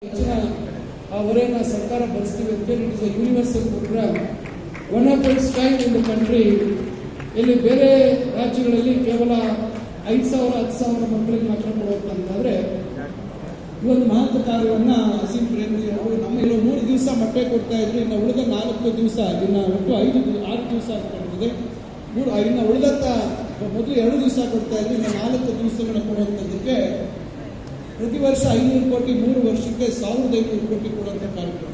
ಹೆಚ್ಚಿನ ಹೊರೆಯನ್ನು ಸರ್ಕಾರ ಭರಿಸ್ತೀವಿ ಅಂತೇಳಿ it is a universal programme, one of its kind in the country. ಇಲ್ಲಿ ಬೇರೆ ರಾಜ್ಯಗಳಲ್ಲಿ ಕೇವಲ 5,000 10,000 ಮಕ್ಕಳಿಗೆ ಮಾತ್ರ ಕೊಡುವಂತಾದರೆ ಈ ಒಂದು ಮಹತ್ವ ಕಾರ್ಯವನ್ನು ಅಸೀಂ ಪ್ರೇಮ್ಜಿ ಅವರು ನಮ್ಮ ಇಲ್ಲಿ 3 ದಿವಸ ಮೊಟ್ಟೆ ಕೊಡ್ತಾ ಇದ್ರು. ಇನ್ನು ಉಳಿದ 4 ದಿವಸ, ಇನ್ನು ಒಟ್ಟು 6 ದಿವಸ ಆಗ್ತದೆ. ಇನ್ನು ಉಳಿದಂಥ ಮೊದಲು 2 ದಿವಸ ಕೊಡ್ತಾ ಇದ್ರು, ಇನ್ನು 4 ದಿವಸಗಳನ್ನ ಕೊಡುವಂಥದ್ದಕ್ಕೆ ಪ್ರತಿ ವರ್ಷ 500 ಕೋಟಿ, 3 ವರ್ಷಕ್ಕೆ 1,500 ಕೋಟಿ ಕೊಡುವಂಥ ಕಾರ್ಯಕ್ರಮ.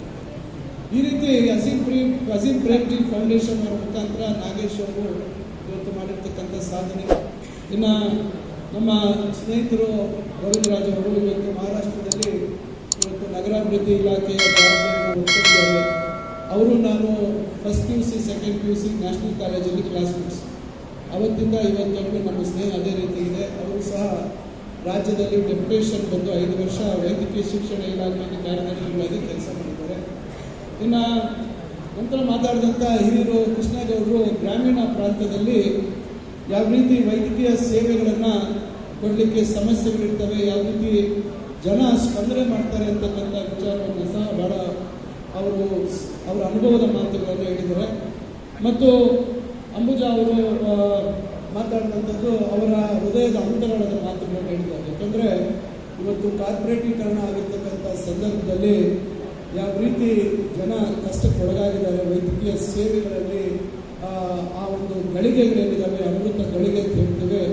ಈ ರೀತಿ ಅಸೀಂ ಪ್ರೇಮ್ಜಿ ಫೌಂಡೇಶನ್ ಅವರ ಮುಖಾಂತರ ನಾಗೇಶ್ ಅವರು ಇವತ್ತು ಮಾಡಿರ್ತಕ್ಕಂಥ ಸಾಧನೆ. ಇನ್ನು ನಮ್ಮ ಸ್ನೇಹಿತರು ಗೋವಿಂದರಾಜ್ ಅವರು ಇವತ್ತು ಮಹಾರಾಷ್ಟ್ರದಲ್ಲಿ ಇವತ್ತು ನಗರಾಭಿವೃದ್ಧಿ ಇಲಾಖೆಯ ಜವಾಬ್ದಾರಿಯನ್ನು ಹೊತ್ತುಕೊಂಡಿದ್ದಾರೆ. ಅವರು ನಾನು first PUC second PUC national ಕಾಲೇಜಲ್ಲಿ ಕ್ಲಾಸ್ಮೇಟ್ಸ್. ಅವತ್ತಿಂದ ಇವತ್ತವರೆಗೂ ನಮ್ಮ ಸ್ನೇಹ ಅದೇ ರೀತಿ ಇದೆ. ಅವರು ಸಹ ರಾಜ್ಯದಲ್ಲಿ ಡೆಪ್ಯುಟೇಷನ್ ಬಂದು 5 ವರ್ಷ ವೈದ್ಯಕೀಯ ಶಿಕ್ಷಣ ಇಲಾಖೆಯಲ್ಲಿ ಕಾರ್ಯದರ್ಶಿಗಳಾಗಿ ಕೆಲಸ ಮಾಡಿದ್ದಾರೆ. ಇನ್ನು ನಂತರ ಮಾತಾಡಿದಂಥ ಹಿರಿಯರು ಕೃಷ್ಣೇಗೌಡರು ಗ್ರಾಮೀಣ ಪ್ರಾಂತ್ಯದಲ್ಲಿ ಯಾವ ರೀತಿ ವೈದ್ಯಕೀಯ ಸೇವೆಗಳನ್ನು ಕೊಡಲಿಕ್ಕೆ ಸಮಸ್ಯೆಗಳಿರ್ತವೆ, ಯಾವ ರೀತಿ ಜನ ಸ್ಪಂದನೆ ಮಾಡ್ತಾರೆ ಅಂತಕ್ಕಂಥ ವಿಚಾರವನ್ನು ಸಹ ಭಾಳ ಅವರ ಅನುಭವದ ಮಾತುಗಳನ್ನು ಹೇಳಿದ್ದಾರೆ. ಮತ್ತು ಅಂಬುಜಾ ಅವರು ಮಾತಾಡಿದಂಥದ್ದು ಅವರ ಹೃದಯದ ಅಂತರಾಳದ ಮಾತುಗಳನ್ನು ಹೇಳಿದ್ದಾರೆ. ಯಾಕಂದರೆ ಇವತ್ತು ಕಾರ್ಪೊರೇಟೀಕರಣ ಆಗಿರ್ತಕ್ಕಂಥ ಸಂದರ್ಭದಲ್ಲಿ ಯಾವ ರೀತಿ ಜನ ಕಷ್ಟಕ್ಕೊಳಗಾಗಿದ್ದಾರೆ, ವೈದ್ಯಕೀಯ ಸೇವೆಗಳಲ್ಲಿ ಆ ಒಂದು ಗಳಿಗೆಗಳೇನಿದ್ದಾವೆ, ಅಮೃತ ಗಳಿಗೆ ಅಂತ ಹೇಳ್ತೇವೆ,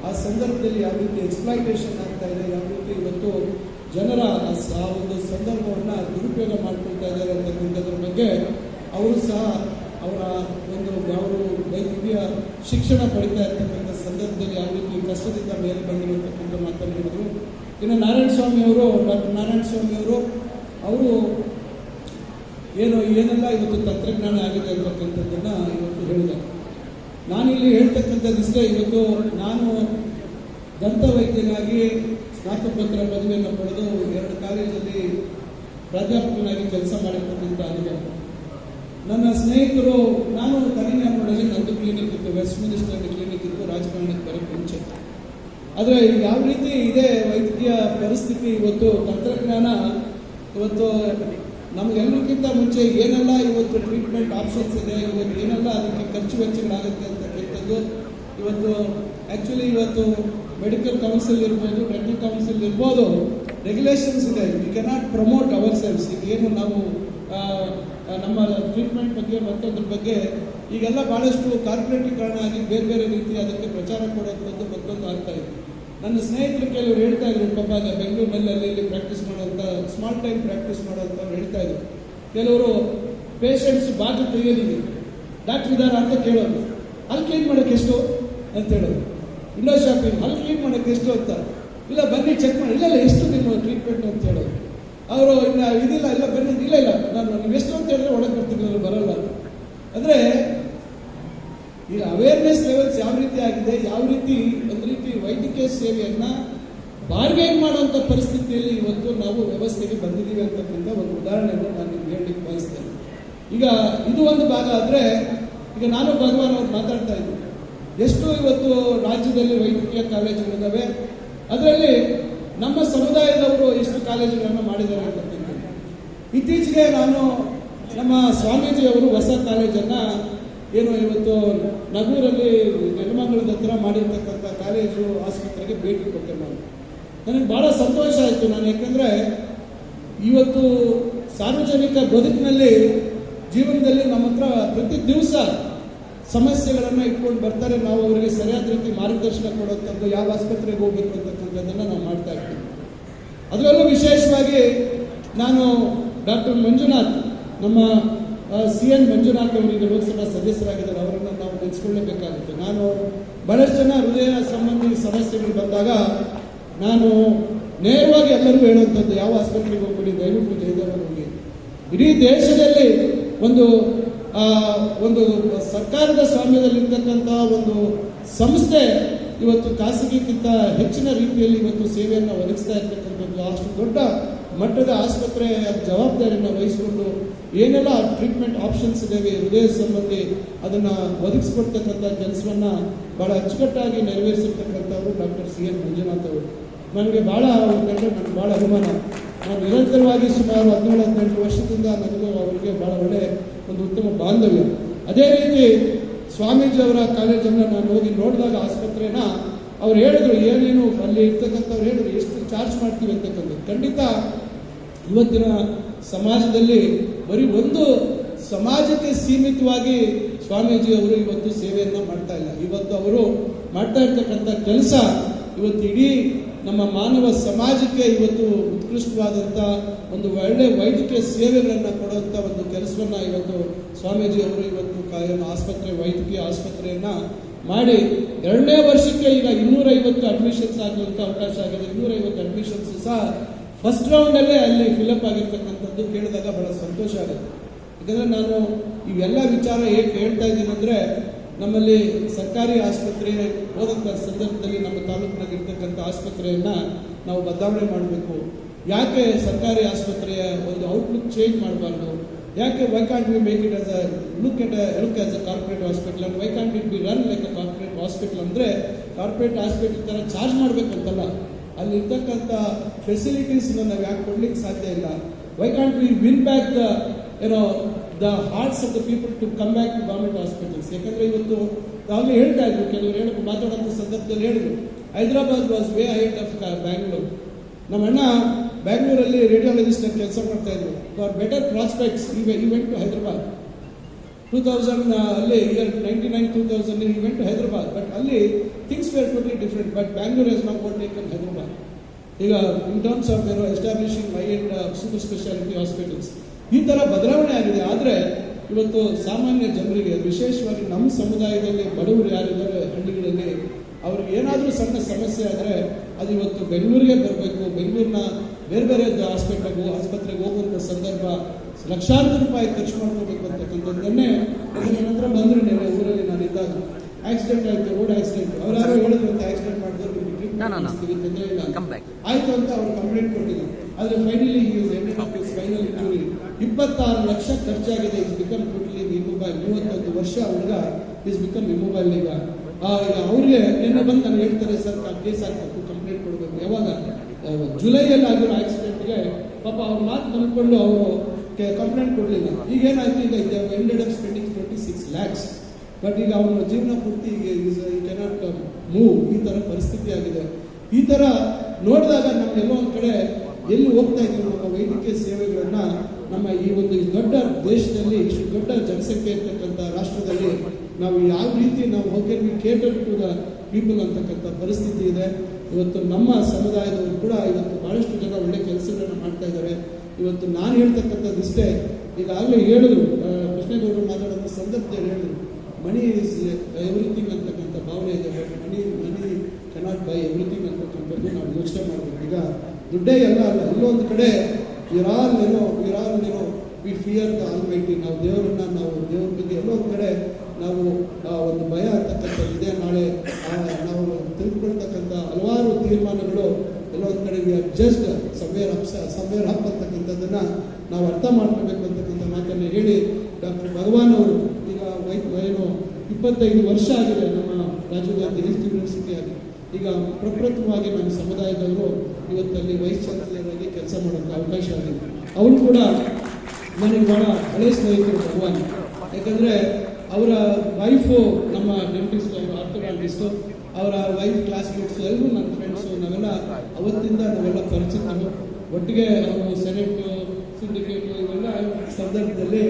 ಆ ಸಂದರ್ಭದಲ್ಲಿ ಯಾವ ರೀತಿ ಎಕ್ಸ್ಪ್ಲಾಯ್ಟೇಷನ್ ಆಗ್ತಾ ಇದೆ, ಯಾವ ರೀತಿ ಇವತ್ತು ಜನರ ಆ ಒಂದು ಸಂದರ್ಭವನ್ನು ದುರುಪಯೋಗ ಮಾಡ್ಕೊಳ್ತಾ ಇದ್ದಾರೆ ಅಂತಕ್ಕಂಥದ್ರ ಬಗ್ಗೆ ಅವರು ಸಹ ಅವರು ವೈದ್ಯಕೀಯ ಶಿಕ್ಷಣ ಪಡಿತಾ ಇರ್ತಕ್ಕಂಥ ಸಂದರ್ಭದಲ್ಲಿ ಯಾವ ರೀತಿ ಕಷ್ಟದಿಂದ ಮೇಲೆ ಬಂದಿರತಕ್ಕಂಥ ಮಾತನಾಡಿದರು. ಇನ್ನು ನಾರಾಯಣಸ್ವಾಮಿ ಅವರು, ಡಾಕ್ಟರ್ ನಾರಾಯಣಸ್ವಾಮಿ ಅವರು ಏನೆಲ್ಲ ಇವತ್ತು ತಂತ್ರಜ್ಞಾನ ಆಗಿದೆ ಅಂತಕ್ಕಂಥದ್ದನ್ನು ಇವತ್ತು ಹೇಳಿದ್ದಾರೆ. ನಾನಿಲ್ಲಿ ಹೇಳ್ತಕ್ಕಂಥದ್ದಿಷ್ಟೇ, ಇವತ್ತು ನಾನು ದಂತವೈದ್ಯನಾಗಿ ಸ್ನಾತಕೋತ್ತರ ಪದವಿಯನ್ನು ಪಡೆದು 2 ಕಾಲೇಜಲ್ಲಿ ಪ್ರಾಧ್ಯಾಪಕನಾಗಿ ಕೆಲಸ ಮಾಡಿರ್ತಕ್ಕಂಥ ಅನುಭವ. ನನ್ನ ಸ್ನೇಹಿತರು, ನಾನು ತಮಿಳುನಾಡಿನಲ್ಲಿ ನಂದು ಕ್ಲಿನಿಕ್ ಇತ್ತು, ವೆಸ್ಟ್ ಮಿನಿಸ್ಟರ್ ಕ್ಲಿನಿಕ್ ಇತ್ತು ರಾಜಕಾರಣಕ್ಕೆ ಬರೋಕ್ಕೆ ಮುಂಚೆ. ಆದರೆ ಯಾವ ರೀತಿ ಇದೆ ವೈದ್ಯಕೀಯ ಪರಿಸ್ಥಿತಿ, ಇವತ್ತು ತಂತ್ರಜ್ಞಾನ ಇವತ್ತು ನಮಗೆಲ್ಲಕ್ಕಿಂತ ಮುಂಚೆ ಏನೆಲ್ಲ ಇವತ್ತು ಟ್ರೀಟ್ಮೆಂಟ್ ಆಪ್ಷನ್ಸ್ ಇದೆ, ಇವತ್ತು ಏನೆಲ್ಲ ಅದಕ್ಕೆ ಖರ್ಚು ವೆಚ್ಚಗಳಾಗುತ್ತೆ ಅಂತಕ್ಕಂಥದ್ದು ಇವತ್ತು ಮೆಡಿಕಲ್ ಕೌನ್ಸಿಲ್ ಇರ್ಬೋದು, ಡೆಂಟಲ್ ಕೌನ್ಸಿಲ್ ಇರ್ಬೋದು, ರೆಗ್ಯುಲೇಷನ್ಸ್ ಇದೆ. We cannot promote ourselves. ಏನು ನಾವು ನಮ್ಮ ಟ್ರೀಟ್ಮೆಂಟ್ ಬಗ್ಗೆ ಮತ್ತೊಂದ್ರ ಬಗ್ಗೆ ಈಗೆಲ್ಲ ಭಾಳಷ್ಟು ಕಾರ್ಪೊರೇಟೀಕರಣ ಆಗಿ ಬೇರೆ ಬೇರೆ ರೀತಿ ಅದಕ್ಕೆ ಪ್ರಚಾರ ಕೊಡುವಂಥದ್ದು ಮತ್ತೊಂದು ಆಗ್ತಾ ಇದೆ. ನನ್ನ ಸ್ನೇಹಿತರು ಕೆಲವರು ಹೇಳ್ತಾ ಇದ್ರು, ಪಾಪ ಬೆಂಗಳೂರಿನಲ್ಲಿ ಅಲ್ಲಿ ಪ್ರಾಕ್ಟೀಸ್ ಮಾಡೋಂಥ ಸ್ಮಾಲ್ ಟೈಮ್ ಪ್ರಾಕ್ಟೀಸ್ ಮಾಡೋಂಥವ್ರು ಹೇಳ್ತಾ ಇದ್ರು. ಕೆಲವರು ಪೇಷಂಟ್ಸ್ ಬಾಗಿಲು ತೆಗೆಯೋದಿದೆ, ಡಾಕ್ಟರ್ ಇದ್ದಾರಾ ಅಂತ ಕೇಳೋದು, ಅಲ್ಲಿ ಕ್ಲೀನ್ ಮಾಡೋಕ್ಕೆ ಎಷ್ಟು ಅಂತ ಹೇಳೋದು. ವಿಂಡೋ ಶಾಪಿಂಗ್, ಅಲ್ಲಿ ಕ್ಲೀನ್ ಮಾಡೋಕ್ಕೆ ಎಷ್ಟು ಅಂತ, ಇಲ್ಲ ಬನ್ನಿ ಚೆಕ್ ಮಾಡಿ, ಇಲ್ಲ ಎಷ್ಟು ನಿಮ್ಮ ಟ್ರೀಟ್ಮೆಂಟ್ ಅಂತ ಹೇಳೋದು. ಅವರು ಇನ್ನು ಇದಿಲ್ಲ, ಇಲ್ಲ ಬನ್ನಿ, ಇಲ್ಲ ನೀವು ಎಷ್ಟು ಅಂತ ಹೇಳಿದ್ರೆ ಒಳಗೆ ಬರ್ತೀನಿ, ಬರೋಲ್ಲ. ಅಂದರೆ ಈಗ ಅವೇರ್ನೆಸ್ ಲೆವೆಲ್ಸ್ ಯಾವ ರೀತಿ ಆಗಿದೆ, ಯಾವ ರೀತಿ ಒಂದು ರೀತಿ ವೈದ್ಯಕೀಯ ಸೇವೆಯನ್ನು ಬಾರ್ಗೇನ್ ಮಾಡುವಂಥ ಪರಿಸ್ಥಿತಿಯಲ್ಲಿ ಇವತ್ತು ನಾವು ವ್ಯವಸ್ಥೆಗೆ ಬಂದಿದ್ದೀವಿ ಅಂತಕ್ಕಂಥ ಒಂದು ಉದಾಹರಣೆಯನ್ನು ನಾನು ನಿಮ್ಗೆ ಹೇಳಲಿಕ್ಕೆ ಬಯಸ್ತೇನೆ. ಈಗ ಇದು ಒಂದು ಭಾಗ ಆದರೆ, ಈಗ ನಾನು ಭಗವಾನ್ ಅವ್ರು ಮಾತಾಡ್ತಾ ಇದ್ದೀನಿ, ಎಷ್ಟು ಇವತ್ತು ರಾಜ್ಯದಲ್ಲಿ ವೈದ್ಯಕೀಯ ಕಾಲೇಜುಗಳಿದ್ದಾವೆ, ಅದರಲ್ಲಿ ನಮ್ಮ ಸಮುದಾಯದವರು ಎಷ್ಟು ಕಾಲೇಜುಗಳನ್ನು ಮಾಡಿದ್ದಾರೆ ಅಂತಕ್ಕಂಥದ್ದು. ಇತ್ತೀಚೆಗೆ ನಾನು ನಮ್ಮ ಸ್ವಾಮೀಜಿಯವರು ಹೊಸ ಕಾಲೇಜನ್ನು ಇವತ್ತು ನಗೂರಲ್ಲಿ ನೆಲಮಂಗಲದ ಹತ್ರ ಮಾಡಿರ್ತಕ್ಕಂಥ ಕಾಲೇಜು ಆಸ್ಪತ್ರೆಗೆ ಭೇಟಿ ಕೊಟ್ಟೆ. ನನಗೆ ಭಾಳ ಸಂತೋಷ ಆಯಿತು. ಯಾಕೆಂದರೆ ಇವತ್ತು ಸಾರ್ವಜನಿಕ ಬದುಕಿನಲ್ಲಿ ಜೀವನದಲ್ಲಿ ನಮ್ಮ ಹತ್ರ ಪ್ರತಿ ದಿವಸ ಸಮಸ್ಯೆಗಳನ್ನು ಇಟ್ಕೊಂಡು ಬರ್ತಾರೆ. ನಾವು ಅವರಿಗೆ ಸರಿಯಾದ ರೀತಿ ಮಾರ್ಗದರ್ಶನ ಕೊಡುವಂಥದ್ದು, ಯಾವ ಆಸ್ಪತ್ರೆಗೆ ಹೋಗಬೇಕು ಅಂತಕ್ಕಂಥದ್ದನ್ನು ನಾವು ಮಾಡ್ತಾ ಇರ್ತೀವಿ. ಅದರಲ್ಲೂ ವಿಶೇಷವಾಗಿ ನಾನು ಡಾಕ್ಟರ್ ಮಂಜುನಾಥ್, ನಮ್ಮ CN ಮಂಜುನಾಥ್ ಅವರಿಗೆ ಲೋಕಸಭಾ ಸದಸ್ಯರಾಗಿದ್ದಾರೆ, ಅವರನ್ನು ನಾವು ನೆನೆಸ್ಕೊಳ್ಳೇಬೇಕಾಗುತ್ತೆ. ನಾನು ಬಹಳಷ್ಟು ಜನ ಹೃದಯ ಸಂಬಂಧಿ ಸಮಸ್ಯೆಗಳು ಬಂದಾಗ ನಾನು ನೇರವಾಗಿ ಎಲ್ಲರಿಗೂ ಹೇಳುವಂಥದ್ದು, ಯಾವ ಆಸ್ಪತ್ರೆಗೆ ಹೋಗ್ಬಿಡಿ, ದಯವಿಟ್ಟು ಜಯದೇವರು ಹೋಗಿ. ಇಡೀ ದೇಶದಲ್ಲಿ ಒಂದು ಸರ್ಕಾರದ ಸ್ವಾಮ್ಯದಲ್ಲಿರ್ತಕ್ಕಂಥ ಒಂದು ಸಂಸ್ಥೆ ಇವತ್ತು ಖಾಸಗಿಗಿಂತ ಹೆಚ್ಚಿನ ರೀತಿಯಲ್ಲಿ ಇವತ್ತು ಸೇವೆಯನ್ನು ಒದಗಿಸ್ತಾ ಇರ್ತಕ್ಕಂಥದ್ದು, ಅಷ್ಟು ದೊಡ್ಡ ಮಟ್ಟದ ಆಸ್ಪತ್ರೆಯ ಜವಾಬ್ದಾರಿಯನ್ನು ವಹಿಸಿಕೊಂಡು ಏನೆಲ್ಲ ಟ್ರೀಟ್ಮೆಂಟ್ ಆಪ್ಷನ್ಸ್ ಇದ್ದಾವೆ ಹೃದಯ ಸಂಬಂಧಿ ಅದನ್ನು ಒದಗಿಸ್ಕೊಡ್ತಕ್ಕಂಥ ಕೆಲಸವನ್ನು ಭಾಳ ಅಚ್ಚುಕಟ್ಟಾಗಿ ನೆರವೇರಿಸಿರ್ತಕ್ಕಂಥವರು ಡಾಕ್ಟರ್ CN ಮಂಜುನಾಥ್ ಅವರು. ನನಗೆ ಭಾಳ ಅವ್ರ ಕಂಡ್ರೆ ನನಗೆ ಭಾಳ ಅಭಿಮಾನ. ನಾವು ನಿರಂತರವಾಗಿ ಸುಮಾರು 17-18 ವರ್ಷದಿಂದ ನನಗೂ ಅವರಿಗೆ ಭಾಳ ಒಳ್ಳೆ ಒಂದು ಉತ್ತಮ ಬಾಂಧವ್ಯ. ಅದೇ ರೀತಿ ಸ್ವಾಮೀಜಿ ಅವರ ಕಾಲೇಜನ್ನು ನಾನು ಹೋಗಿ ನೋಡಿದಾಗ ಆಸ್ಪತ್ರೆನ ಅವ್ರು ಹೇಳಿದ್ರು ಏನೇನು ಅಲ್ಲಿ ಇರ್ತಕ್ಕಂಥವ್ರು ಹೇಳಿದ್ರು ಎಷ್ಟು ಚಾರ್ಜ್ ಮಾಡ್ತೀವಿ ಅಂತಕ್ಕಂಥದ್ದು. ಖಂಡಿತ ಇವತ್ತಿನ ಸಮಾಜದಲ್ಲಿ ಬರೀ ಒಂದು ಸಮಾಜಕ್ಕೆ ಸೀಮಿತವಾಗಿ ಸ್ವಾಮೀಜಿ ಅವರು ಇವತ್ತು ಸೇವೆಯನ್ನು ಮಾಡ್ತಾ ಇಲ್ಲ. ಇವತ್ತು ಅವರು ಮಾಡ್ತಾ ಇರ್ತಕ್ಕಂಥ ಕೆಲಸ ಇವತ್ತು ಇಡೀ ನಮ್ಮ ಮಾನವ ಸಮಾಜಕ್ಕೆ ಇವತ್ತು ಉತ್ಕೃಷ್ಟವಾದಂಥ ಒಂದು ಒಳ್ಳೆ ವೈದ್ಯಕೀಯ ಸೇವೆಗಳನ್ನು ಕೊಡುವಂಥ ಒಂದು ಕೆಲಸವನ್ನು ಇವತ್ತು ಸ್ವಾಮೀಜಿ ಅವರು ಇವತ್ತು ಆಸ್ಪತ್ರೆ ವೈದ್ಯಕೀಯ ಆಸ್ಪತ್ರೆಯನ್ನು ಮಾಡಿ 2ನೇ ವರ್ಷಕ್ಕೆ ಈಗ 250 ಅಡ್ಮಿಷನ್ಸ್ ಆಗುವಂಥ ಅವಕಾಶ ಆಗಿದೆ. 250 ಅಡ್ಮಿಷನ್ಸ್ ಸಹ ಫಸ್ಟ್ ರೌಂಡಲ್ಲೇ ಅಲ್ಲಿ ಫಿಲಪ್ ಆಗಿರ್ತಕ್ಕಂಥದ್ದು ಕೇಳಿದಾಗ ಬಹಳ ಸಂತೋಷ ಆಗುತ್ತೆ. ಯಾಕಂದರೆ ನಾನು ಇವೆಲ್ಲ ವಿಚಾರ ಏಕೆ ಹೇಳ್ತಾ ಇದ್ದೀನಿ ಅಂದರೆ, ನಮ್ಮಲ್ಲಿ ಸರ್ಕಾರಿ ಆಸ್ಪತ್ರೆ ಹೋದಂಥ ಸಂದರ್ಭದಲ್ಲಿ ನಮ್ಮ ತಾಲೂಕಿನಾಗ ಇರ್ತಕ್ಕಂಥ ಆಸ್ಪತ್ರೆಯನ್ನು ನಾವು ಬದಲಾವಣೆ ಮಾಡಬೇಕು. ಯಾಕೆ ಸರ್ಕಾರಿ ಆಸ್ಪತ್ರೆಯ ಒಂದು ಔಟ್ಲುಕ್ ಚೇಂಜ್ ಮಾಡಬಾರ್ದು? ಯಾಕೆ why can't we make it as a look as a corporate hospital and why can't it be run like a corporate hospital? ಅಂದರೆ ಕಾರ್ಪೊರೇಟ್ ಹಾಸ್ಪಿಟಲ್ ಥರ ಚಾರ್ಜ್ ಮಾಡಬೇಕಂತಲ್ಲ, ಅಲ್ಲಿರ್ತಕ್ಕಂಥ ಫೆಸಿಲಿಟೀಸ್ನ ನಾವು ಯಾಕೆ ಕೊಡ್ಲಿಕ್ಕೆ ಸಾಧ್ಯ ಇಲ್ಲ? Why can't we win back the hearts of the people to come back to government hospitals? ಯಾಕಂದರೆ ಇವತ್ತು ನಾವೇ ಹೇಳ್ತಾ ಇದ್ರು, ಕೆಲವರು ಮಾತಾಡೋಂಥ ಸಂದರ್ಭದಲ್ಲಿ ಹೇಳಿದ್ರು, Hyderabad was way ahead of Bangalore. ನಮ್ಮ ಅಣ್ಣ ಬ್ಯಾಂಗ್ಳೂರಲ್ಲಿ ರೇಡಿಯಾಲಜಿಸ್ಟ್ ಕೆಲಸ ಮಾಡ್ತಾ ಇದ್ರು. For better prospects went to Hyderabad 2000 ಅಲ್ಲಿ year 99-2000 went to Hyderabad. But ಅಲ್ಲಿ things were totally different. But Bangalore has not got taken Hyderabad ಈಗ in terms of establishing high end super speciality hospitals. ಈ ಥರ ಬದಲಾವಣೆ ಆಗಿದೆ. ಆದರೆ ಇವತ್ತು ಸಾಮಾನ್ಯ ಜನರಿಗೆ, ವಿಶೇಷವಾಗಿ ನಮ್ಮ ಸಮುದಾಯದಲ್ಲಿ ಬಡವರು ಯಾರಿದ್ದಾರೆ ಹಳ್ಳಿಗಳಲ್ಲಿ, ಅವ್ರಿಗೆ ಏನಾದರೂ ಸಣ್ಣ ಸಮಸ್ಯೆ ಆದರೆ ಅದು ಇವತ್ತು ಬೆಂಗಳೂರಿಗೆ ಬರಬೇಕು. ಬೆಂಗಳೂರಿನ ಬೇರೆ ಬೇರೆ ಆಸ್ಪತ್ರೆಗೆ ಹೋಗುವಂಥ ಸಂದರ್ಭ ಲಕ್ಷಾಂತರ ರೂಪಾಯಿ ಖರ್ಚು ಮಾಡ್ಕೋಬೇಕು ಅಂತಕ್ಕಂಥದ್ದನ್ನೇ ನನ್ನ ಹತ್ರ ಬಂದರು. ನೆನೆ ಊರಲ್ಲಿ ನಾನು ಇದ್ದಾಗ ಆಕ್ಸಿಡೆಂಟ್ ಆಯಿತು, ರೋಡ್ ಆಕ್ಸಿಡೆಂಟ್. ಅವ್ರು ಯಾರು ಹೇಳಿದ್ರು ಅಂತ ಆಕ್ಸಿಡೆಂಟ್ ಮಾಡಿದ್ರು ತೊಂದರೆ ಇಲ್ಲ ಆಯಿತು ಅಂತ ಅವ್ರು ಕಂಪ್ಲೇಂಟ್ ಕೊಟ್ಟಿದ್ರು. ಆದರೆ ಫೈನಲಿ ಫೈನಲ್ ಇಂಜುರಿ 26 ಲಕ್ಷ ಖರ್ಚಾಗಿದೆ. Is become totally immobile. 31 ವರ್ಷ ಹುಡುಗ ಇಸ್ ಬಿಕಮ್ ಇಮ್ಮೊಬೈಲ್. ಈಗ ಅವ್ರಿಗೆ ನಿನ್ನೆ ಬಂದು ನಾನು ಹೇಳ್ತಾರೆ, ಸರ್ ಕೇಸ್ ಹಾಕಬೇಕು, ಕಂಪ್ಲೇಂಟ್ ಕೊಡಬೇಕು. ಯಾವಾಗ ಜುಲೈಯಲ್ಲಿ ಆಗಿರೋ ಆಕ್ಸಿಡೆಂಟ್ಗೆ ಪಾಪ ಅವ್ರ ಮಾತು ನಂಬಿಕೊಂಡು ಅವರು ಕಂಪ್ಲೇಂಟ್ ಕೊಡಲಿಲ್ಲ. ಈಗೇನಾಯ್ತು, ಈಗ ended up spending 26 lakhs. But ಈಗ ಅವನ ಜೀವನ ಪೂರ್ತಿ ಕೆನಾಟ್ ಮೂವ್. ಈ ಥರ ಪರಿಸ್ಥಿತಿ ಆಗಿದೆ. ಈ ಥರ ನೋಡಿದಾಗ ನಮ್ಗೆಲ್ಲೋ ಒಂದು ಕಡೆ ಎಲ್ಲಿ ಹೋಗ್ತಾ ಇದ್ದೀವಿ ನಮ್ಮ ವೈದ್ಯಕೀಯ ಸೇವೆಗಳನ್ನು ನಮ್ಮ ಈ ಒಂದು ದೊಡ್ಡ ದೇಶದಲ್ಲಿ, ಇಷ್ಟು ದೊಡ್ಡ ಜನಸಂಖ್ಯೆ ಇರ್ತಕ್ಕಂಥ ರಾಷ್ಟ್ರದಲ್ಲಿ ನಾವು ಯಾವ ರೀತಿ ನಾವು ಹೋಗಿ ಕೇಟರ್ ಟು ದ ಪೀಪಲ್ ಅಂತಕ್ಕಂಥ ಪರಿಸ್ಥಿತಿ ಇದೆ. ಇವತ್ತು ನಮ್ಮ ಸಮುದಾಯದವರು ಕೂಡ ಇವತ್ತು ಭಾಳಷ್ಟು ಜನ ಒಳ್ಳೆ ಕೆಲಸಗಳನ್ನು ಮಾಡ್ತಾ ಇದ್ದಾರೆ. ಇವತ್ತು ನಾನು ಹೇಳ್ತಕ್ಕಂಥದ್ದು ಇಷ್ಟೇ. ಈಗಾಗಲೇ ಹೇಳಿದ್ರು, ಕೃಷ್ಣೇಗೌಡರು ಮಾತಾಡೋಂಥ ಸಂದರ್ಭದಲ್ಲಿ ಹೇಳಿದ್ರು, ಮನಿ ಈಸ್ ಎವ್ರಿಥಿಂಗ್ ಅಂತಕ್ಕಂಥ ಭಾವನೆ ಇದೆ. But money cannot by everything ಅಂತಕ್ಕಂಥದ್ದು ನಾವು ಯೋಚನೆ ಮಾಡಬೇಕು. ಈಗ ದುಡ್ಡೇ ಎಲ್ಲ ಅಲ್ಲ, ಇಲ್ಲೊಂದು ಕಡೆ ವಿರಾಲ್ನೇನೋ ವಿ ಫಿಯರ್ ದ ಆಲ್ಮೈಟಿ. ನಾವು ದೇವರನ್ನ, ನಾವು ದೇವ್ರ ಬಗ್ಗೆ ಎಲ್ಲೋ ಒಂದು ಕಡೆ ನಾವು ಒಂದು ಭಯ ಅಂತಕ್ಕಂಥದ್ದು ಇದೆ. ನಾಳೆ ನಾವು ತಿಳ್ಕೊಳ್ತಕ್ಕಂಥ ಹಲವಾರು ತೀರ್ಮಾನಗಳು ಎಲ್ಲೋ ಒಂದು ಕಡೆ we are just somewhere up ಅಂತಕ್ಕಂಥದ್ದನ್ನು ನಾವು ಅರ್ಥ ಮಾಡ್ಕೋಬೇಕು ಅಂತಕ್ಕಂಥ ಮಾತನ್ನು ಹೇಳಿ, ಡಾಕ್ಟರ್ ಭಗವಾನ್ ಅವರು ಈಗ ಏನು 25 ವರ್ಷ ಆಗಿದೆ ನಮ್ಮ ರಾಜೀವ್ ಗಾಂಧಿ ಹೆಲ್ತ್ ಯೂನಿವರ್ಸಿಟಿ ಆಗಿ. ಈಗ ಪ್ರಪ್ರಥಮವಾಗಿ ನಮ್ಮ ಸಮುದಾಯದವರು ಇವತ್ತಲ್ಲಿ ವೈಸ್ ಚಾನ್ಸಲರ್ ಆಗಿ ಕೆಲಸ ಮಾಡೋಕ್ಕೆ ಅವಕಾಶ ಆಗಿದೆ. ಅವರು ಕೂಡ ನನಗೆ ಭಾಳ ಹಳೆ ಸ್ನೇಹಿತರು ಭಗವಾನ್. ಯಾಕಂದರೆ ಅವರ ವೈಫು ನಮ್ಮ ಡೆಂಟಿಸ್ಟು, ಅವರು ಆರ್ಥೋಡಾಂಟಿಸ್ಟು, ಅವರ ವೈಫ್ ಕ್ಲಾಸ್ಮೇಟ್ಸು ಎಲ್ಲರೂ ನನ್ನ ಫ್ರೆಂಡ್ಸು. ನಾವೆಲ್ಲ ಅವತ್ತಿಂದ ಪರಿಚಿತರು. ಒಟ್ಟಿಗೆ ಅವರು ಸೆನೆಟು, ಸಿಂಡಿಕೇಟು ಇವೆಲ್ಲ ಸಂದರ್ಭದಲ್ಲಿ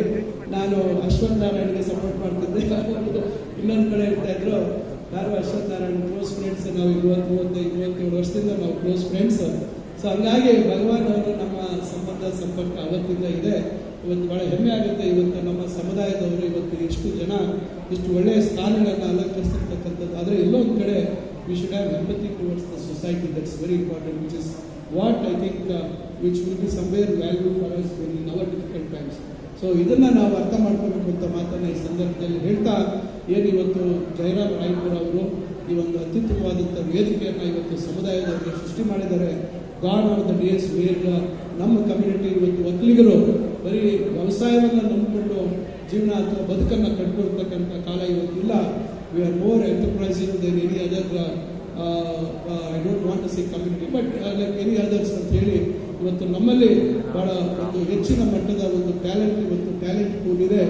ನಾನು ಅಶ್ವಥ್ ನಾರಾಯಣ್ಗೆ ಸಪೋರ್ಟ್ ಮಾಡ್ತಿದ್ದೆ. ಇನ್ನೊಂದು ಕಡೆ ಇರ್ತಾಯಿದ್ರು ಯಾರು ಅಶ್ವಥ್ ನಾರಾಯಣ್ ಕ್ಲೋಸ್ ಫ್ರೆಂಡ್ಸ್. ನಾವು 27 ವರ್ಷದಿಂದ ನಾವು ಕ್ಲೋಸ್ ಫ್ರೆಂಡ್ಸ್. ಸೊ ಹಂಗಾಗಿ ಭಗವಾನ್ ಅವರು ನಮ್ಮ ಸಂಪರ್ಕ ಅವತ್ತಿಂದ ಇದೆ. ಇವತ್ತು ಭಾಳ ಹೆಮ್ಮೆ ಆಗುತ್ತೆ. ಇವತ್ತು ನಮ್ಮ ಸಮುದಾಯದವರು ಇವತ್ತು ಇಷ್ಟು ಜನ ಇಷ್ಟು ಒಳ್ಳೆಯ ಸ್ಥಾನಗಳನ್ನು ಅಲಂಕರಿಸಿರ್ತಕ್ಕಂಥದ್ದು. ಆದರೆ ಎಲ್ಲೋ ಒಂದು ಕಡೆ we should have empathy towards the society. That's very important, which is what I think which will be somewhere value for us in our difficult times. So ಇದನ್ನು ನಾವು ಅರ್ಥ ಮಾಡ್ಕೋಬೇಕು ಅಂತ ಮಾತನ್ನು ಈ ಸಂದರ್ಭದಲ್ಲಿ ಹೇಳ್ತಾ, ಏನು ಇವತ್ತು ಜಯರಾಮ್ ರಾಯ್ಪುರ್ ಅವರು ಈ ಒಂದು ಅತ್ಯುತ್ತಮವಾದಂಥ ವೇದಿಕೆಯನ್ನು ಇವತ್ತು ಸಮುದಾಯದವರಿಗೆ ಸೃಷ್ಟಿ ಮಾಡಿದ್ದಾರೆ. Gone are the days where ನಮ್ಮ ಕಮ್ಯುನಿಟಿ ಇವತ್ತು ಒಕ್ಕಲಿಗರು ಬರೀ ವ್ಯವಸಾಯವನ್ನು ನಂಬಿಕೊಂಡು ಜೀವನ ಅಥವಾ ಬದುಕನ್ನು ಕಟ್ಕೊಳ್ತಕ್ಕಂಥ ಕಾಲ ಇವತ್ತಿಲ್ಲ. We are more enterprising then any other I don't want to say community but like any others ಅಂತ ಹೇಳಿ ಇವತ್ತು ನಮ್ಮಲ್ಲಿ ಬಹಳ ಒಂದು ಹೆಚ್ಚಿನ ಮಟ್ಟದ ಒಂದು ಟ್ಯಾಲೆಂಟ್ ಪೂಲ್ ಇದೆ.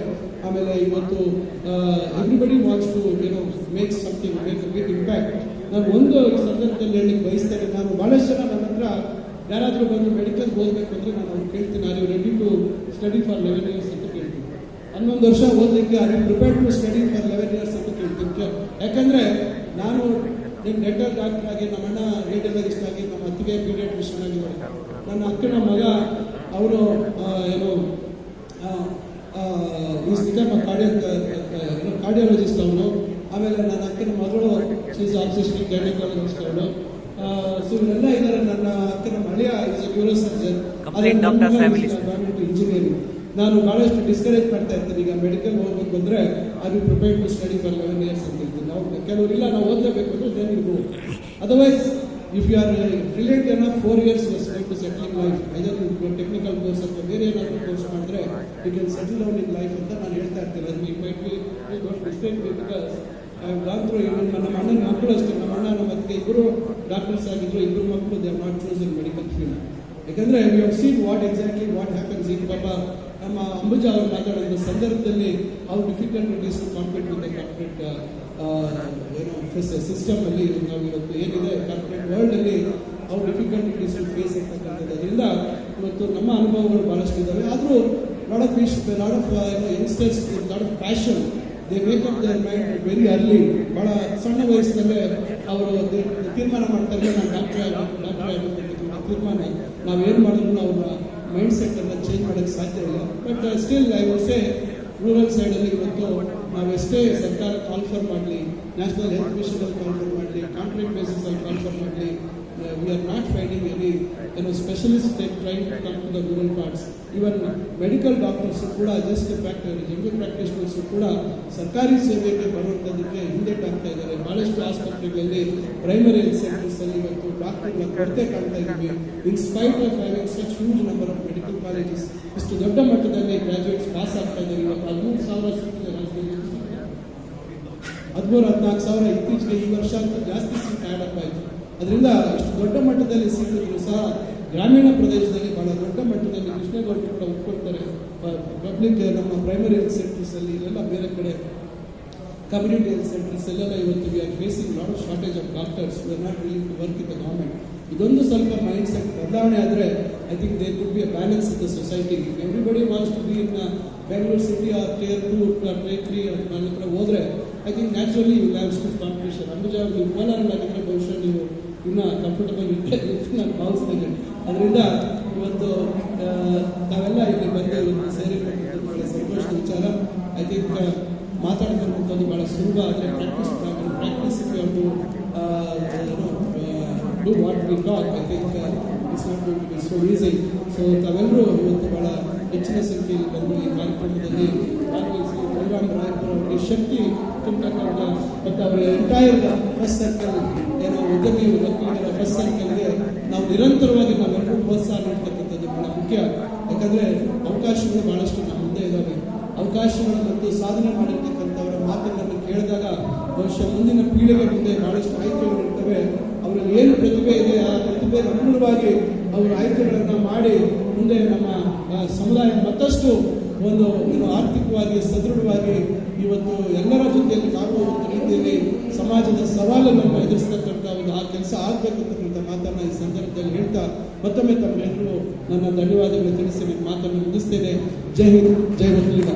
ಆಮೇಲೆ ಇವತ್ತು everybody wants to make something, make a big impact. ನಾನು ಒಂದು ಸಂದರ್ಭದಲ್ಲಿ ಹೇಳಲಿಕ್ಕೆ ಬಯಸ್ತೇನೆ, ನಾನು ಬಹಳಷ್ಟು ಜನ ನನ್ನ ಹತ್ರ ಯಾರಾದರೂ ಬಂದು ಮೆಡಿಕಲ್ ಓದಬೇಕು ಅಂದರೆ ನಾನು ಅವ್ರು ಕೇಳ್ತೀನಿ, are you ready to study for 11 years ಅಂತ ಕೇಳ್ತೀನಿ. 11 ವರ್ಷ ಓದಲಿಕ್ಕೆ are you prepared to study for 11 years ಅಂತ ಕೇಳ್ತೀನಿ. ಯಾಕಂದರೆ ನಾನು ಡೆಂಟಲ್ ಡಾಕ್ಟರ್ ಆಗಿ, ನಮ್ಮ ಅಣ್ಣ ರೇಡಿಯಾಲಜಿಸ್ಟ್ ಆಗಿ, ನಮ್ಮ ಅತ್ತಿಗೆ ಪೀಡಿಯಾಟ್ರಿಷಿಯನ್ ಆಗಿದ್ದಾರೆ. ನನ್ನ ಅಕ್ಕನ ಮಗ ಅವರು ಕಾರ್ಡಿಯಾಲಜಿಸ್ಟ್ ಅವನು. ಆಮೇಲೆ ನನ್ನ ಅಕ್ಕನ ಮಗಳು ಶೀಸ್ ಆಬ್ಸೆಸ್ಟಿಕ್ ಗೈನಕಾಲಜಿಸ್ಟ್ ಅವಳು. ಸೊ ಇವರೆಲ್ಲ ಇದ್ದಾರೆ. ನನ್ನ ಅಕ್ಕನ ಅಳಿಯ is A neuro surgeon, engineering. ನಾನು ಬಹಳಷ್ಟು ಡಿಸ್ಕರೇಜ್ ಮಾಡ್ತಾ ಇರ್ತೀನಿ, ಈಗ ಮೆಡಿಕಲ್ ಹೋಗ್ಬೇಕು ಅಂದರೆ ಅದು prepared to study for 11 years ಅಂತ ಹೇಳ್ತೀನಿ. ನಾವು ಕೆಲವರಿಲ್ಲ, ನಾವು ಓದಲೇಬೇಕು ಅಂದರೆ then you go. Otherwise if you are brilliant enough 4 years was going to settle in life, either you technical course ಅಥವಾ ಬೇರೆ ಏನಾದರೂ ಕೋರ್ಸ್ ಮಾಡಿದ್ರೆ you can settle down in life ಅಂತ ನಾನು ಹೇಳ್ತಾ ಇರ್ತೀನಿ. ಅದು you might be mistake because I have gone through. Even ನಮ್ಮ ಅಣ್ಣನ ಮಕ್ಕಳು ಅಷ್ಟೇ, ನಮ್ಮ ಅಣ್ಣ ನಮ್ಮ ಅತ್ತಿಗೆ ಇಬ್ಬರು ಡಾಕ್ಟರ್ಸ್ ಆಗಿದ್ರು. ಇಬ್ಬರು ಮಕ್ಕಳು they have not chosen medical field. ಯಾಕಂದರೆ we have seen what happens. ಈಗ ಪಾಪ ನಮ್ಮ ಅಂಬುಜಾ ಅವರು ಮಾತಾಡಿದ ಸಂದರ್ಭದಲ್ಲಿ how difficult it is to compete with the corporate system ಅಲ್ಲಿ. ನಾವು ಇವತ್ತು ಏನಿದೆ ಕಾರ್ಪೊರೇಟ್ ವರ್ಲ್ಡ್ ಅಲ್ಲಿ how difficult it is to face ಇರ್ತಕ್ಕಂಥದ್ದು. ಅದರಿಂದ ಇವತ್ತು ನಮ್ಮ ಅನುಭವಗಳು ಬಹಳಷ್ಟು ಇದ್ದಾವೆ. ಆದರೂ lot of youngsters lot of passion, they make up their mind very early. ಭಾಳ ಸಣ್ಣ ವಯಸ್ಸಿನಲ್ಲೇ ಅವರು ತೀರ್ಮಾನ ಮಾಡ್ತಾರೆ, ನಾನು ಡಾಕ್ಟರ್ ಆಗಬೇಕು ತೀರ್ಮಾನ. ನಾವೇನು ಮಾಡಿದ್ರು ಅವ್ರ ಮೈಂಡ್ ಸೆಟ್ಟನ್ನು ಚೇಂಜ್ ಮಾಡೋಕ್ಕೆ ಸಾಧ್ಯ ಇಲ್ಲ. But still I would say rural ಸೈಡಲ್ಲಿ ಇವತ್ತು ನಾವೆಷ್ಟೇ ಸರ್ಕಾರ ಕಾನ್ಫರ್ ಮಾಡಲಿ, ನ್ಯಾಷನಲ್ ಹೆಲ್ತ್ ಮಿಷನಲ್ಲಿ ಕಾನ್ಫರ್ ಮಾಡಲಿ, ಕಾಂಟ್ರಾಕ್ಟ್ ಬೇಸಿಸಲ್ಲಿ ಕಾನ್ಫರ್ ಮಾಡಲಿ, we are not finding any specialists trying to come to the rural parts. Even medical doctors ಕೂಡ ಜಸ್ಟ್ ಜನರಲ್ ಪ್ರಾಕ್ಟೀಷನರ್ಸ್ ಕೂಡ ಸರ್ಕಾರಿ ಸೇವೆಗೆ ಬರುವಂಥದ್ದಕ್ಕೆ ಹಿಂದೆಟ್ಟಾಗ್ತಾ ಇದ್ದಾರೆ. ಬಹಳಷ್ಟು ಆಸ್ಪತ್ರೆಗಳಲ್ಲಿ, ಪ್ರೈಮರಿ ಹೆಲ್ತ್ ಸೆಂಟರ್ಸ್ ಅಲ್ಲಿ ಇವತ್ತು ಡಾಕ್ಟರ್ಗಳ ಕೊರತೆ ಕಾಣ್ತಾ ಇದ್ದೀವಿ. In spite of having such huge number of medical colleges, ಇಷ್ಟು ದೊಡ್ಡ ಮಟ್ಟದಲ್ಲಿ ಗ್ರಾಜುಯೇಟ್ಸ್ ಪಾಸ್ ಆಗ್ತಾ ಇದ್ದಾರೆ. ಇವತ್ತು 13,000 ಸಿಕ್ಕಿದೆ ರಾಜ್ಯದಲ್ಲಿ, 13,000-14,000 ಇತ್ತೀಚೆಗೆ ಈ ವರ್ಷ ಅಂತೂ ಜಾಸ್ತಿ ಸೀಟ್ ಆ್ಯಡ್ ಅಪ್ ಆಯಿತು. ಅದರಿಂದ ಇಷ್ಟು ದೊಡ್ಡ ಮಟ್ಟದಲ್ಲಿ ಸಿಕ್ಕಿದ್ರು ಸಹ ಗ್ರಾಮೀಣ ಪ್ರದೇಶದಲ್ಲಿ ಬಹಳ ದೊಡ್ಡ ಮಟ್ಟದಲ್ಲಿ ಕೃಷ್ಣೇಗೌಡರು ಕೂಡ ಒಪ್ಕೊಳ್ತಾರೆ. ಪಬ್ಲಿಕ್ ನಮ್ಮ ಪ್ರೈಮರಿ ಹೆಲ್ತ್ ಸೆಂಟರ್ಸ್ ಅಲ್ಲಿ ಇಲ್ಲೆಲ್ಲ ಬೇರೆ ಕಡೆ ಕಮ್ಯುನಿಟಿ ಹೆಲ್ತ್ ಸೆಂಟರ್ಸ್ ಎಲ್ಲೆಲ್ಲ ಇವತ್ತು we are facing lot of shortage of doctors. We are not willing to work in the government. ಇದೊಂದು ಸ್ವಲ್ಪ ಮೈಂಡ್ ಸೆಟ್ ಬದಲಾವಣೆ ಆದರೆ I think there could be a balance in the society. Everybody wants to be in Bengaluru city or Tier 2 or Tier 3 ನನ್ನ ಹತ್ರ ಹೋದರೆ I think naturally you have stiff competition. Ambuja ನೀವು ಕೋಲಾರಲ್ಲಾಗಿದ್ದರೆ ಬಹುಶಃ ನೀವು ಇನ್ನೂ ಕಂಫರ್ಟಬಲ್ ಇರುತ್ತೆ ನಾನು ಭಾವಿಸ್ತೇನೆ. ಅದರಿಂದ ಇವತ್ತು ತಾವೆಲ್ಲ ಇಲ್ಲಿ ಬಂದು ಇವತ್ತು ಸೇರಿರ್ತಕ್ಕಂಥದ್ದು ಭಾಳ ಸಂತೋಷದ ವಿಚಾರ. ಐ ಥಿಂಕ್ ಮಾತಾಡ್ತಿರುವಂಥದ್ದು ಭಾಳ ಸುಲಭ, ಆದರೆ practice do what we talk. I think it's not going to be so easy. So ತಾವೆಲ್ಲರೂ ಇವತ್ತು ಭಾಳ ಹೆಚ್ಚಿನ ಸಂಖ್ಯೆಯಲ್ಲಿ ಬಂದು ಈ ಕಾರ್ಯಕ್ರಮದಲ್ಲಿ ಭಾಗವಹಿಸಿ ಬಲರಾಮ್ ರಾಯಪುರ ಅವರಿಗೆ ಶಕ್ತಿ ತುಂಬತಕ್ಕಂಥ ಮತ್ತು ಅವರ ಎಂಟೈರ್ ಫಸ್ಟ್ ಸರ್ಕಲ್ ಉದ್ಯಮಿ ವಕೀಲರ ಫಸ್ಟ್ ಸರ್ಕಲ್ಗೆ ನಾವು ನಿರಂತರವಾಗಿ ನಾವೆಲ್ಲರೂ ಪ್ರೋತ್ಸಾಹ ನೀಡ್ತಕ್ಕಂಥದ್ದು ಬಹಳ ಮುಖ್ಯ. ಯಾಕಂದರೆ ಅವಕಾಶಗಳು ಭಾಳಷ್ಟು ನಮ್ಮ ಮುಂದೆ ಇದ್ದಾವೆ. ಅವಕಾಶಗಳು ಮತ್ತು ಸಾಧನೆ ಮಾಡಿರ್ತಕ್ಕಂಥವರ ಮಾತುಗಳನ್ನು ಕೇಳಿದಾಗ ಬಹುಶಃ ಮುಂದಿನ ಪೀಳಿಗೆ ಮುಂದೆ ಭಾಳಷ್ಟು ಆಯ್ಕೆಗಳು ಇರ್ತವೆ. ಅವರಲ್ಲಿ ಏನು ಪ್ರತಿಭೆ ಇದೆ ಆ ಪ್ರತಿಭೆ ಅನುಗುಣವಾಗಿ ಅವರು ಆಯ್ಕೆಗಳನ್ನು ಮಾಡಿ ಮುಂದೆ ನಮ್ಮ ಸಮುದಾಯ ಮತ್ತಷ್ಟು ಒಂದು ಆರ್ಥಿಕವಾಗಿ ಸದೃಢವಾಗಿ ಇವತ್ತು ಎಲ್ಲರ ಜೊತೆಯಲ್ಲಿ ನಾವು ಒಂದು ರೀತಿಯಲ್ಲಿ ಸಮಾಜದ ಸವಾಲನ್ನು ಎದುರಿಸ್ತಕ್ಕಂಥ ಒಂದು ಆ ಕೆಲಸ ಆಗಬೇಕಂತಕ್ಕಂಥ ಮಾತನ್ನು ಈ ಸಂದರ್ಭದಲ್ಲಿ ಹೇಳ್ತಾ ಮತ್ತೊಮ್ಮೆ ತಮ್ಮೆಲ್ಲರೂ ನನ್ನ ಧನ್ಯವಾದಗಳು ತಿಳಿಸಿ ನನ್ನ ಮಾತನ್ನು ಮುಗಿಸ್ತೇನೆ. ಜೈ ಹಿಂದ್, ಜೈ ವಕೀಲರ.